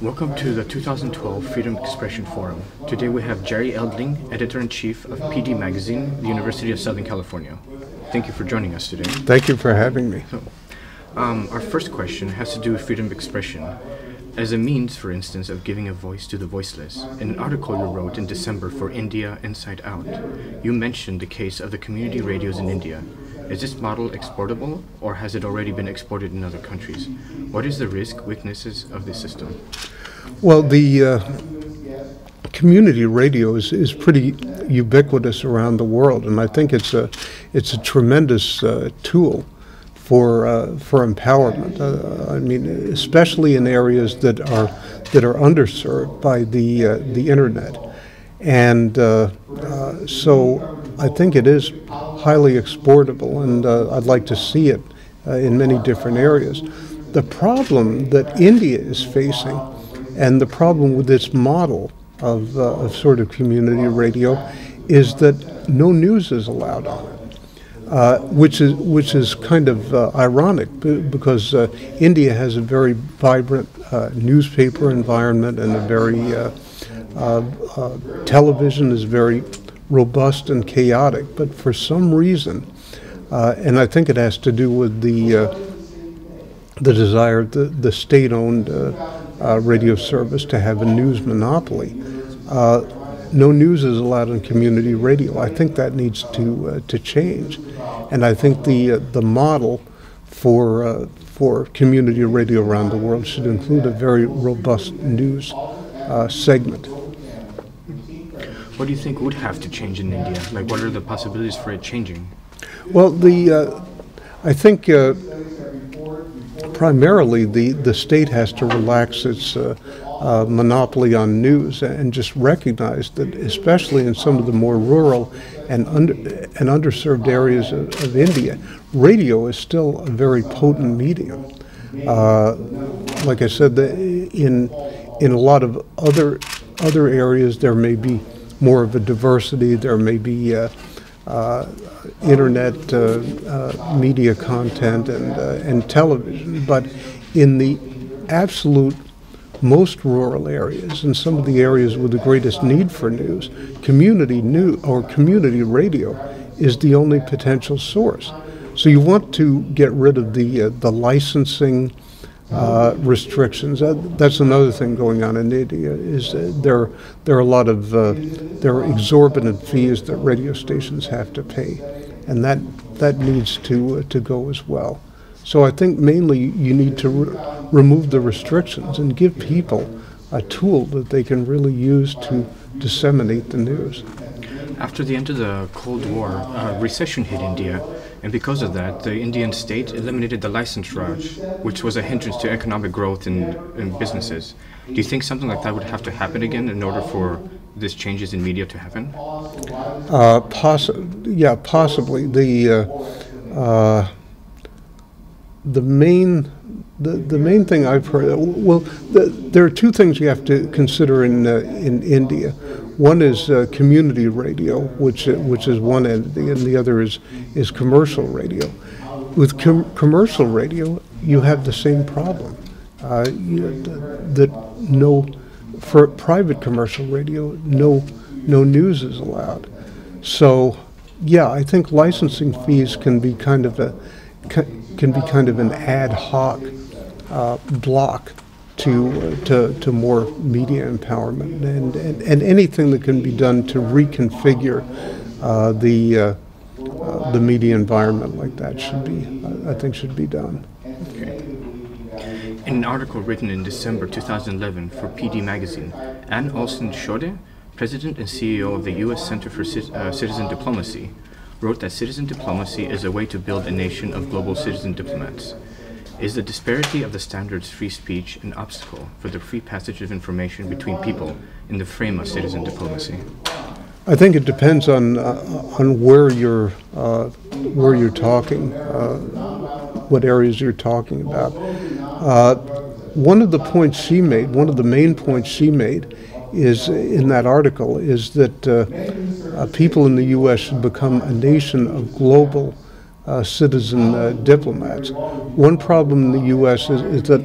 Welcome to the 2012 Freedom of Expression Forum. Today we have Jerry Edling, Editor-in-Chief of PD Magazine, the University of Southern California. Thank you for joining us today. Thank you for having me. Our first question has to do with freedom of expression. As a means, for instance, of giving a voice to the voiceless. In an article you wrote in December for India Inside Out, you mentioned the case of the community radios in India. Is this model exportable, or has it already been exported in other countries? What is the risk, weaknesses of this system? Well, the community radio is pretty ubiquitous around the world, and I think it's a tremendous tool for empowerment. I mean, especially in areas that are underserved by the internet, and so I think it is highly exportable, and I'd like to see it in many different areas. The problem that India is facing, and the problem with this model of sort of community radio, is that no news is allowed on it, which is kind of ironic because India has a very vibrant newspaper environment, and a very television is very robust and chaotic. But for some reason, and I think it has to do with the desire of the state-owned radio service to have a news monopoly. No news is allowed on community radio. I think that needs to change, and I think the model for community radio around the world should include a very robust news segment. What do you think would have to change in India? Like, what are the possibilities for it changing? Well, I think primarily the state has to relax its monopoly on news and just recognize that, especially in some of the more rural and underserved areas of India, radio is still a very potent medium. Like I said, in a lot of other areas, there may be more of a diversity. There may be internet media content and television, but in the absolute most rural areas, and some of the areas with the greatest need for news, community radio is the only potential source. So you want to get rid of the licensing restrictions. That's another thing going on in India. Is there are a lot of there are exorbitant fees that radio stations have to pay, and that needs to go as well. So I think mainly you need to remove the restrictions and give people a tool that they can really use to disseminate the news. After the end of the Cold War, recession hit India, and because of that, the Indian state eliminated the license raj, which was a hindrance to economic growth in businesses. Do you think something like that would have to happen again in order for these changes in media to happen? Yeah, possibly. The main thing I've heard, well, there are two things you have to consider in India. One is community radio, which is one entity, and the other is commercial radio. With commercial radio, you have the same problem. For private commercial radio, no news is allowed. So, yeah, I think licensing fees can be kind of an ad hoc block to more media empowerment, and anything that can be done to reconfigure the media environment like that should be done. Okay. In an article written in December 2011 for PD Magazine, Ann Olsen-Schode, President and CEO of the U.S. Center for Citizen Diplomacy, wrote that citizen diplomacy is a way to build a nation of global citizen diplomats. Is the disparity of the standards free speech an obstacle for the free passage of information between people in the frame of citizen diplomacy? I think it depends on where you're talking, what areas you're talking about. One of the main points she made, is in that article is that people in the U.S. should become a nation of global citizen diplomats. One problem in the U.S. is that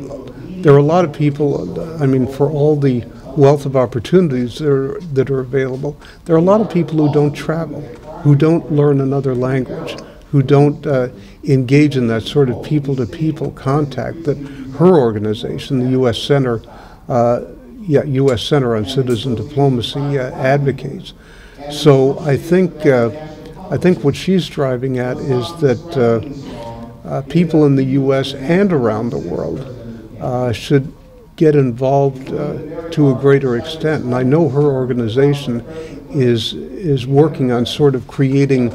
there are a lot of people, I mean, for all the wealth of opportunities that are available, there are a lot of people who don't travel, who don't learn another language, who don't engage in that sort of people-to-people contact that her organization, the U.S. Center, U.S. Center on Citizen Diplomacy, advocates. So I think what she's driving at is that people in the U.S. and around the world should get involved to a greater extent. And I know her organization is working on sort of creating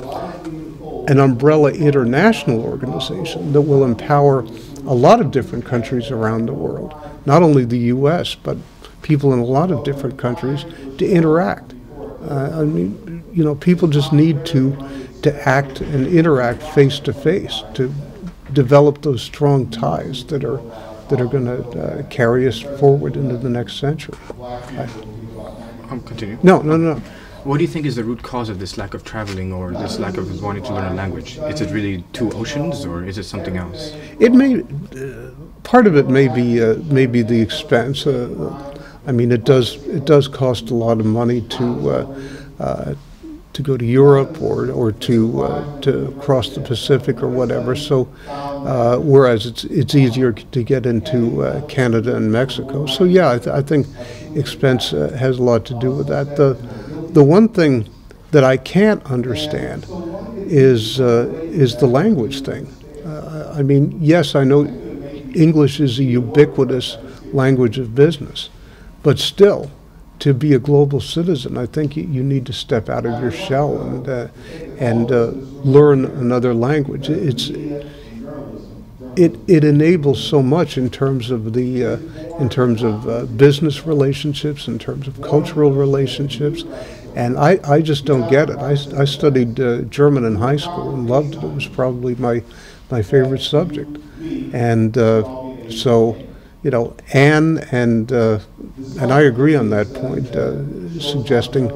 an umbrella international organization that will empower a lot of different countries around the world, not only the U.S., but people in a lot of different countries to interact. I mean, you know, people just need to act and interact face to face to develop those strong ties that are going to carry us forward into the next century. Continue. No. What do you think is the root cause of this lack of traveling or this lack of wanting to learn a language? Is it really two oceans, or is it something else? It may. Part of it may be the expense. I mean, it does cost a lot of money to go to Europe or to cross the Pacific or whatever. So, whereas it's easier to get into Canada and Mexico. So yeah, I think expense has a lot to do with that. The one thing that I can't understand is the language thing. I mean, yes, I know English is a ubiquitous language of business, but still, to be a global citizen, I think you need to step out of your shell and learn another language. It enables so much in terms of business relationships, in terms of cultural relationships, and I just don't get it. I studied German in high school and loved it. It was probably my favorite subject, and so. You know, Anne and I agree on that point, suggesting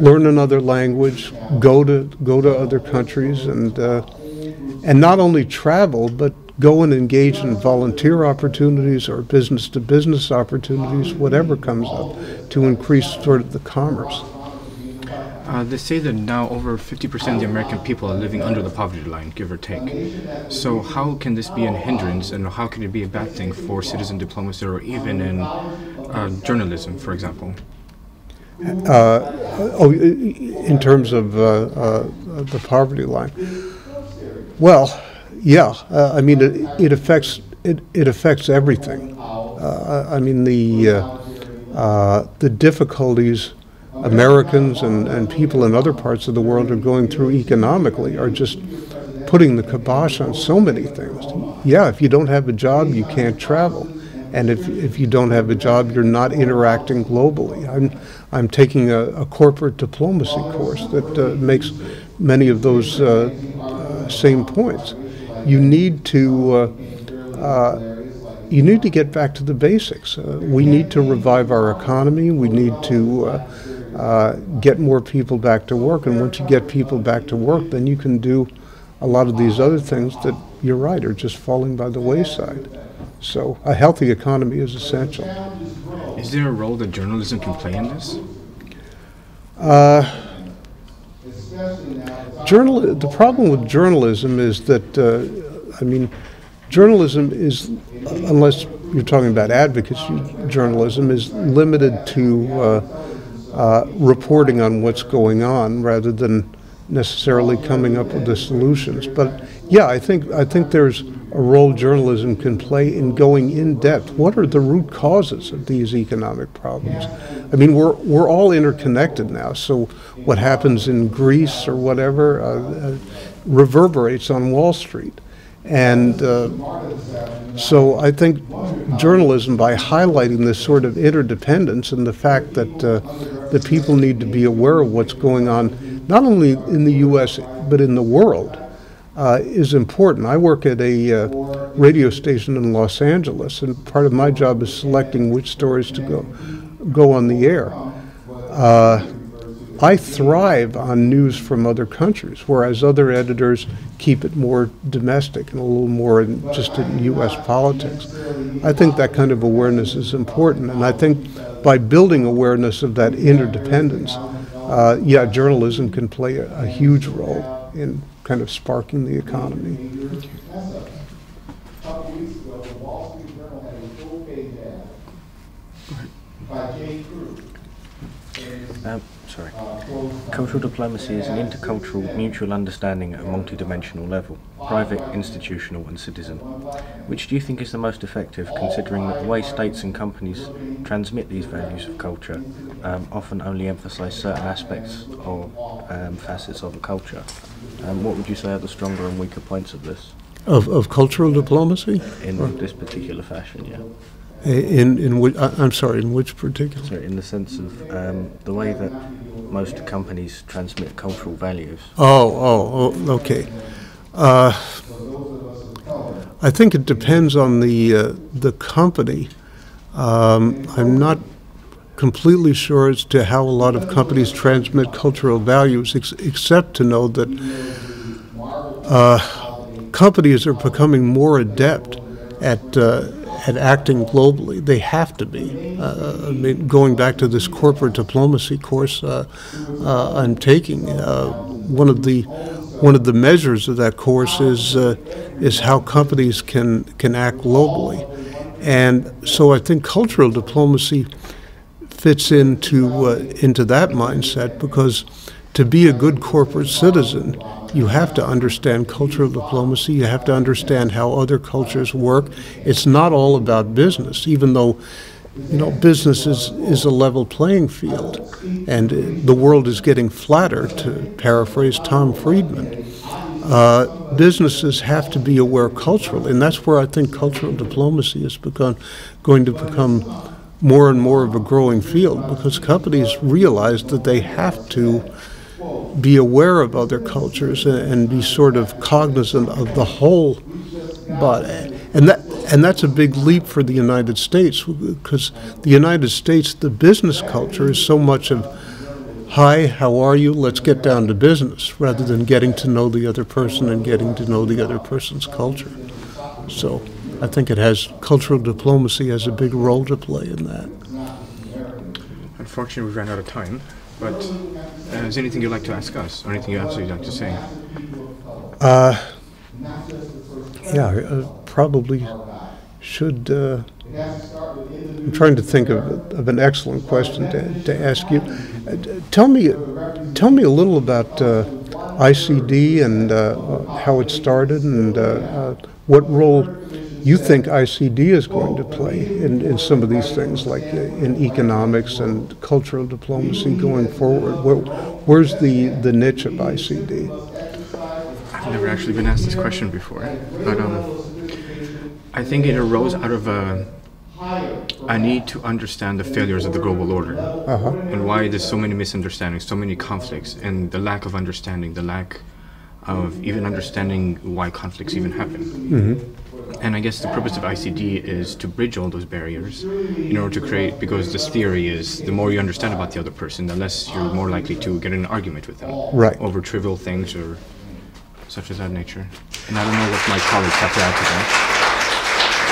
learn another language, go to other countries, and not only travel, but go and engage in volunteer opportunities or business-to-business opportunities, whatever comes up, to increase sort of the commerce. They say that now over 50% of the American people are living under the poverty line, give or take. So how can this be a hindrance, and how can it be a bad thing for citizen diplomacy or even in journalism, for example? In terms of the poverty line. Well, yeah. I mean, it affects everything. I mean, the difficulties Americans and people in other parts of the world are going through economically are just putting the kibosh on so many things. Yeah, if you don't have a job, you can't travel. And if you don't have a job, you're not interacting globally. I'm taking a corporate diplomacy course that makes many of those same points. You need to get back to the basics. We need to revive our economy. We need to get more people back to work. And once you get people back to work, then you can do a lot of these other things that, you're right, are just falling by the wayside. So a healthy economy is essential. Is there a role that journalism can play in this? The problem with journalism is that, journalism is, unless you're talking about advocacy journalism, is limited to reporting on what's going on rather than necessarily coming up with the solutions. But yeah, I think there's a role journalism can play in going in depth. What are the root causes of these economic problems? I mean, we're all interconnected now. So what happens in Greece or whatever reverberates on Wall Street. And so I think journalism, by highlighting this sort of interdependence and the fact that people need to be aware of what's going on, not only in the U.S. but in the world, is important. I work at a radio station in Los Angeles, and part of my job is selecting which stories to go on the air. I thrive on news from other countries, whereas other editors keep it more domestic and a little more just in U.S. politics. I think that kind of awareness is important, and I think by building awareness of that interdependence, journalism can play a huge role in kind of sparking the economy. Sorry. Cultural diplomacy is an intercultural mutual understanding at a multidimensional level, private, institutional and citizen. Which do you think is the most effective, considering that the way states and companies transmit these values of culture often only emphasise certain aspects or facets of a culture? What would you say are the stronger and weaker points of this? Of cultural diplomacy? In this particular fashion, yeah. In which, I'm sorry, in which particular? So in the sense of the way that most companies transmit cultural values. Okay. I think it depends on the company. I'm not completely sure as to how a lot of companies transmit cultural values, except to know that companies are becoming more adept at acting globally. They have to be. I mean, going back to this corporate diplomacy course I'm taking, one of the measures of that course is how companies can act globally, and so I think cultural diplomacy fits into that mindset, because to be a good corporate citizen, you have to understand cultural diplomacy. You have to understand how other cultures work. It's not all about business, even though, business is a level playing field, and the world is getting flatter, to paraphrase Tom Friedman. Businesses have to be aware culturally, and that's where I think cultural diplomacy is going to become more and more of a growing field, because companies realize that they have to be aware of other cultures and be sort of cognizant of the whole. And that's a big leap for the United States, because the United States, the business culture is so much of, hi, how are you, let's get down to business, rather than getting to know the other person and getting to know the other person's culture. So I think cultural diplomacy has a big role to play in that. Unfortunately, we ran out of time, but is there anything you'd like to ask us, or anything else you'd like to say? Probably should. I'm trying to think of an excellent question to ask you. Tell me a little about ICD and how it started, and what role you think ICD is going to play in some of these things, like in economics and cultural diplomacy going forward. Where's the niche of ICD? I've never actually been asked this question before, but I think it arose out of a need to understand the failures of the global order, and why there's so many misunderstandings, so many conflicts, and the lack of understanding, the lack of even understanding why conflicts even happen. Mm-hmm. And I guess the purpose of ICD is to bridge all those barriers in order to create, because this theory is the more you understand about the other person, the less you're more likely to get in an argument with them, right, over trivial things or such as that nature. And I don't know what my colleagues have to add to that.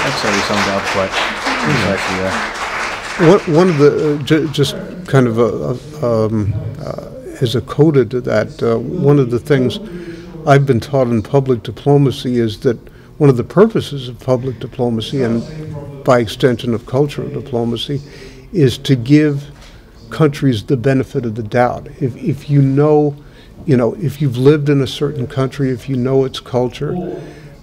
I'd say we summed it up quite precisely, yeah. One of the, just kind of as a coda to that, one of the things I've been taught in public diplomacy is that one of the purposes of public diplomacy, and by extension of cultural diplomacy, is to give countries the benefit of the doubt. If you know, if you've lived in a certain country, if you know its culture,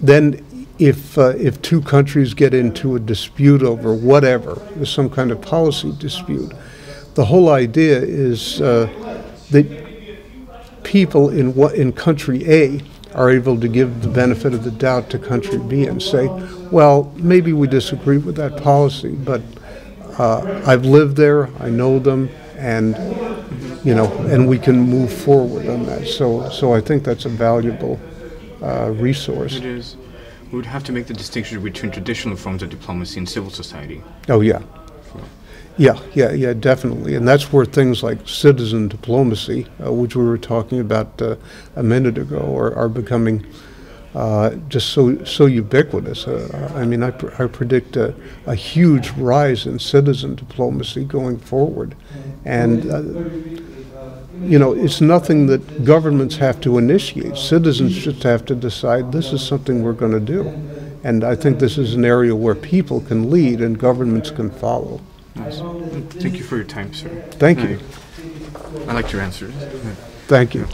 then if two countries get into a dispute over whatever, there's some kind of policy dispute, the whole idea is that people in country A are able to give the benefit of the doubt to country B and say, well, maybe we disagree with that policy, but I've lived there, I know them, and and we can move forward on that. So I think that's a valuable resource. It is. We would have to make the distinction between traditional forms of diplomacy and civil society. Oh, yeah. Yeah, definitely. And that's where things like citizen diplomacy, which we were talking about a minute ago, are becoming just so ubiquitous. I mean, I predict a huge rise in citizen diplomacy going forward, and you know, it's nothing that governments have to initiate. Citizens just have to decide this is something we're going to do, and I think this is an area where people can lead and governments can follow. Nice. Thank you for your time, sir. Thank you. I liked your answers. Thank you.